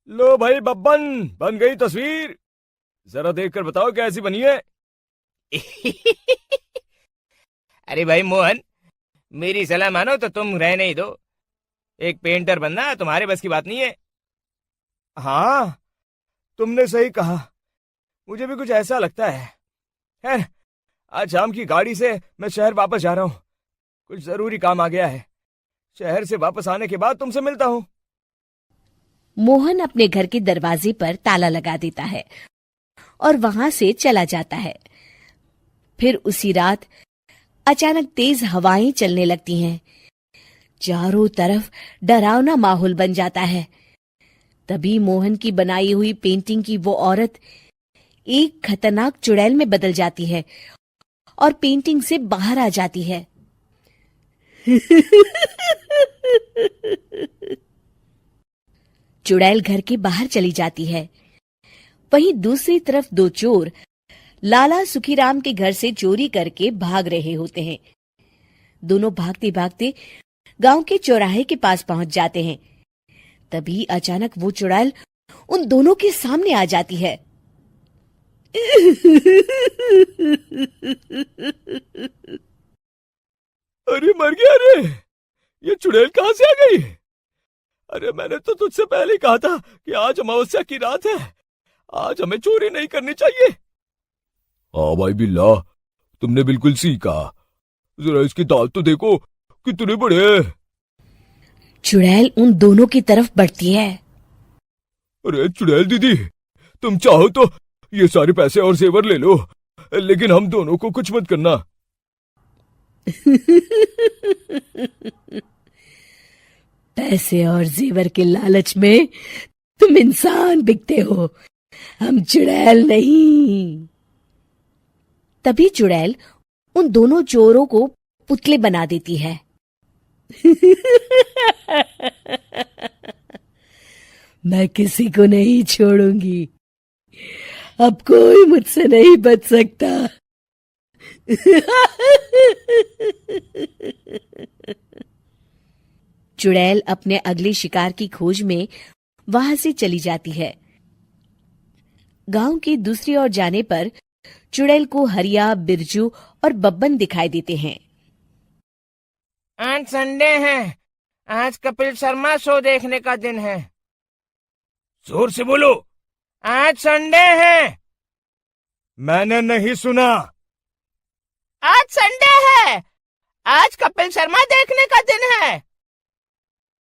लो भाई बब्बन, बन गई तस्वीर। जरा देखकर बताओ कैसी बनी है। अरे भाई मोहन, मेरी सलाह मानो तो तुम रहने ही दो। एक पेंटर बनना तुम्हारे बस की बात नहीं है। हाँ, तुमने सही कहा। मुझे भी कुछ ऐसा लगता है। खैर, आज शाम की गाड़ी से मैं शहर वापस जा रहा हूँ। कुछ जरूरी काम आ गया है। शहर से वापस आने के बाद तुमसे मिलता हूँ। मोहन अपने घर के दरवाजे पर ताला लगा देता है और वहां से चला जाता है। फिर उसी रात अचानक तेज हवाएं चलने लगती हैं। चारों तरफ डरावना माहौल बन जाता है। तभी मोहन की बनाई हुई पेंटिंग की वो औरत एक खतरनाक चुड़ैल में बदल जाती है और पेंटिंग से बाहर आ जाती है। चुड़ैल घर के बाहर चली जाती है। वहीं दूसरी तरफ दो चोर लाला सुखीराम के घर से चोरी करके भाग रहे होते हैं। दोनों भागते भागते गांव के चौराहे के पास पहुंच जाते हैं। तभी अचानक वो चुड़ैल उन दोनों के सामने आ जाती है। अरे मर गया रे! ये चुड़ैल कहाँ से आ गई? अरे मैंने तो तुझसे पहले ही कहा था कि आज अमावस्या की रात है। आज हमें चोरी नहीं करनी चाहिए। हाँ भाई बिल्ला, तुमने बिल्कुल सही कहा। जरा इसके दांत तो देखो, कितने बड़े हैं। चुड़ैल उन दोनों की तरफ बढ़ती है। अरे चुड़ैल दीदी, तुम चाहो तो ये सारे पैसे और जेवर ले लो, लेकिन हम दोनों को कुछ मत करना। पैसे और जेवर के लालच में तुम इंसान बिकते हो, हम चुड़ैल नहीं। तभी चुड़ैल उन दोनों चोरों को पुतले बना देती है। मैं किसी को नहीं छोड़ूंगी। अब कोई मुझसे नहीं बच सकता। चुड़ैल अपने अगले शिकार की खोज में वहां से चली जाती है। गांव की दूसरी ओर जाने पर चुड़ैल को हरिया, बिरजू और बब्बन दिखाई देते हैं। आज संडे है, आज कपिल शर्मा शो देखने का दिन है। जोर से बोलो। आज संडे है। मैंने नहीं सुना। आज संडे है, आज कपिल शर्मा देखने का दिन है।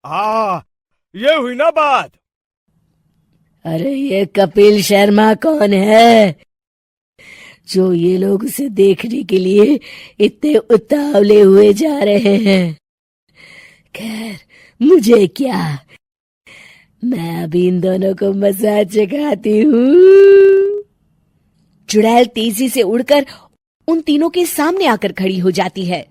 हाँ, ये हुई ना बात। अरे ये कपिल शर्मा कौन है जो ये लोग उसे देखने के लिए इतने उतावले हुए जा रहे हैं? खैर, मुझे क्या, मैं अभी इन दोनों को मजा चखाती हूँ। चुड़ैल तेजी से उड़कर उन तीनों के सामने आकर खड़ी हो जाती है।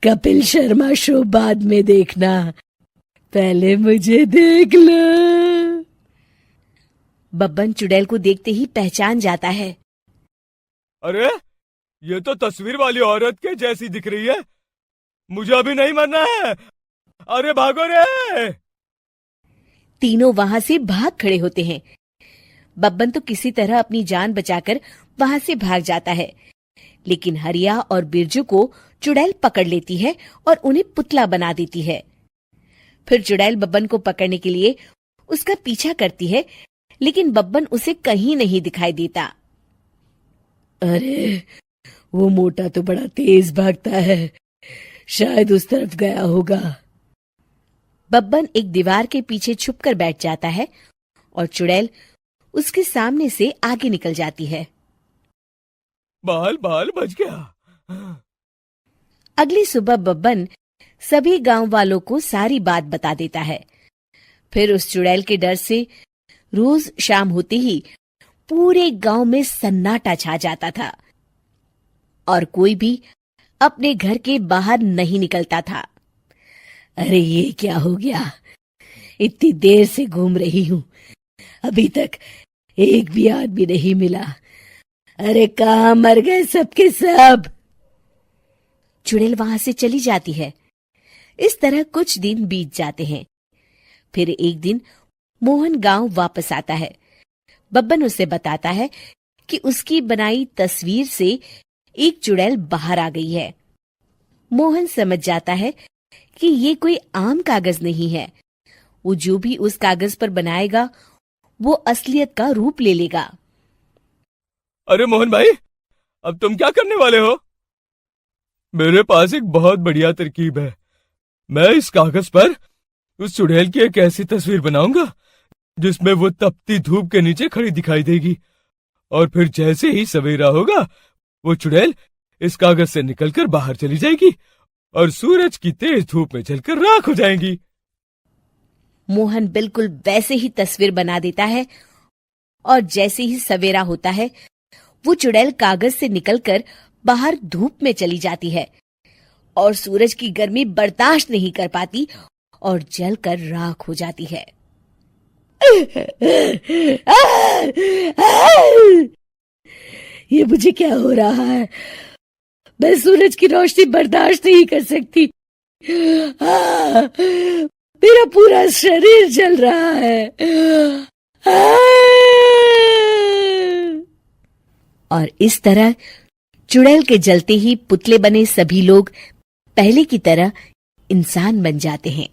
कपिल शर्मा शो बाद में देखना, पहले मुझे देख लो। बब्बन चुड़ैल को देखते ही पहचान जाता है। अरे ये तो तस्वीर वाली औरत के जैसी दिख रही है। मुझे अभी नहीं मरना है। अरे भागो रे! तीनों वहां से भाग खड़े होते हैं। बब्बन तो किसी तरह अपनी जान बचाकर वहां से भाग जाता है, लेकिन हरिया और बिरजू को चुड़ैल पकड़ लेती है और उन्हें पुतला बना देती है। फिर चुड़ैल बब्बन को पकड़ने के लिए उसका पीछा करती है, लेकिन बब्बन उसे कहीं नहीं दिखाई देता। अरे वो मोटा तो बड़ा तेज भागता है, शायद उस तरफ गया होगा। बब्बन एक दीवार के पीछे छुपकर बैठ जाता है और चुड़ैल उसके सामने से आगे निकल जाती है। बाल बाल बच गया। अगली सुबह बब्बन सभी गांव वालों को सारी बात बता देता है। फिर उस चुड़ैल के डर से रोज शाम होते ही पूरे गांव में सन्नाटा छा जाता था और कोई भी अपने घर के बाहर नहीं निकलता था। अरे ये क्या हो गया? इतनी देर से घूम रही हूं, अभी तक एक भी आदमी नहीं मिला। अरे कहाँ मर गए सबके सब? चुड़ैल वहां से चली जाती है, इस तरह कुछ दिन बीत जाते हैं। फिर एक दिन मोहन गांव वापस आता है। बब्बन उसे बताता है कि उसकी बनाई तस्वीर से एक चुड़ैल बाहर आ गई है। मोहन समझ जाता है कि ये कोई आम कागज नहीं है। वो जो भी उस कागज पर बनाएगा वो असलियत का रूप ले लेगा। अरे मोहन भाई, अब तुम क्या करने वाले हो? मेरे पास एक बहुत बढ़िया तरकीब है। मैं इस कागज पर उस चुड़ैल की एक ऐसी तस्वीर बनाऊंगा जिसमें वो तपती धूप के नीचे खड़ी दिखाई देगी, और फिर जैसे ही सवेरा होगा वो चुड़ैल इस कागज से निकलकर बाहर चली जाएगी और सूरज की तेज धूप में जलकर राख हो जाएंगी। मोहन बिल्कुल वैसे ही तस्वीर बना देता है और जैसे ही सवेरा होता है वो चुड़ैल कागज से निकलकर बाहर धूप में चली जाती है और सूरज की गर्मी बर्दाश्त नहीं कर पाती और जलकर राख हो जाती है। ये मुझे क्या हो रहा है? मैं सूरज की रोशनी बर्दाश्त नहीं कर सकती। मेरा पूरा शरीर जल रहा है। और इस तरह चुड़ैल के जलते ही पुतले बने सभी लोग पहले की तरह इंसान बन जाते हैं।